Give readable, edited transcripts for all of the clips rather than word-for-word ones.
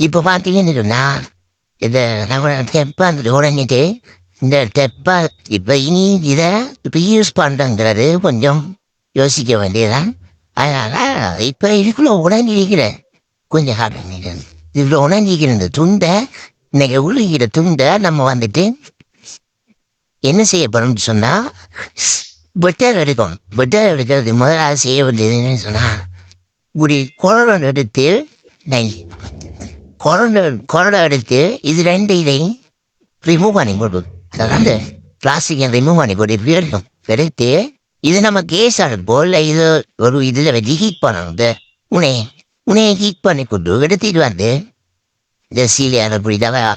இப்ப பார்த்தீங்கன்னு சொன்னா, இத நம்ம தெப்ப அந்த உடைஞ்சிட்டு, இந்த தெப்ப இப்ப இனி இத இப்ப யூஸ் பண்றோங்கிறது கொஞ்சம் யோசிக்க வேண்டியதுதான். அதனால இப்ப இதுக்குள்ள உடைஞ்சிருக்கிற கொஞ்சம் காட்டுங்க. இதுல உடைஞ்சிருக்கிற இந்த துண்டை, இன்னைக்கு உருகிற துண்டை நம்ம வந்துட்டு என்ன செய்ய போறோம்னு சொன்னா, பெட்டர் எடுக்கணும். பெட்டர் எடுக்கிறது முதலாவது செய்ய வேண்டியதுன்னு சொன்னா, ஒரு குழல் எடுத்து நை- குழல் எடுத்து இது ரெண்டு இதையும் ரிமூவ் பண்ணி போடு. அதாவது பிளாஸ்டிக்கை ரிமூவ் பண்ணி போட்டு இப்படி எடுக்கும். எடுத்து இது நம்ம கேஸ் அடுப்போ இல்லை இது ஒரு இதில் வச்சு ஹீட் பண்ணணும். இந்த உனையை உனையை ஹீட் பண்ணி கொண்டு எடுத்துட்டு வந்து இந்த சீலையான புரியுதாவா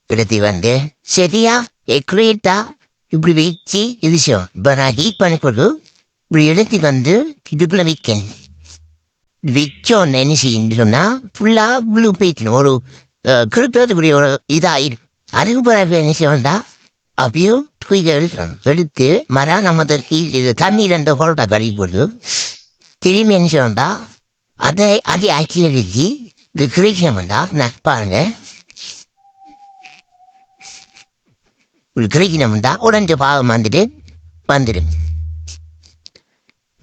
எடுத்து வந்து சரியா எக்ரேட்டா இப்படி வச்சு இது செய்யும். இப்போ நான் ஹீட் பண்ணி கொண்டு இப்படி எடுத்து வந்து இதுக்குள்ள வைக்கணும். வச்சோன்னு என்ன செய்யணும்னு சொன்னால் ஃபுல்லாக ப்ளூ போய்க்கணும். ஒரு கிருப்பத்துக்குரிய ஒரு இதாகிடும். அதுக்கு பிறகு என்ன செய்யணும்டா அப்பயும் தூக்கி எடுக்கணும். எடுத்து மரம் நம்ம இது தண்ணி ரெண்டு ஹோல்டா கழுவி போட்டு திரும்பி என்ன செய்யணும்டா அதை ஆக்கி எழுதி இது கிரிக்கணும்டா. நான் பாருங்க இப்படி கிரிக்கணும்டா உடஞ்ச பாகம் வந்துடும்.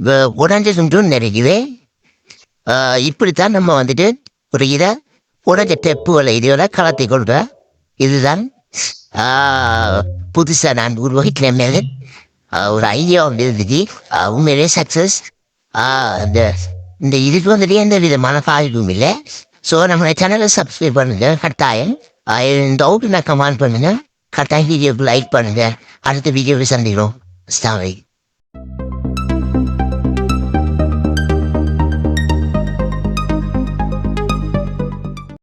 உடஞ்ச துண்டும் நிறைக்குது. இப்படித்தான் நம்ம வந்துட்டு ஒரு இதை உடஞ்ச டெப்புகளை இதோட கலத்தி கொள்ற. இதுதான் புதுசாக நான் உருவாக்கின மேலே ஒரு ஐடியா இருந்துச்சு. உண்மையிலே சக்ஸஸ். இந்த இந்த இதுக்கு வந்துட்டு எந்த விதமான பாதிப்பும் இல்லை. ஸோ நம்ம சேனலை சப்ஸ்கிரைப் பண்ணுங்க கட்டாயம். டவுட் நான் கமெண்ட் பண்ணுங்க கட்டாயம். வீடியோக்கு லைக் பண்ணுங்க. அடுத்த வீடியோவை சந்திக்கிறோம். அஸ்ஸலாமு அலைக்கும்.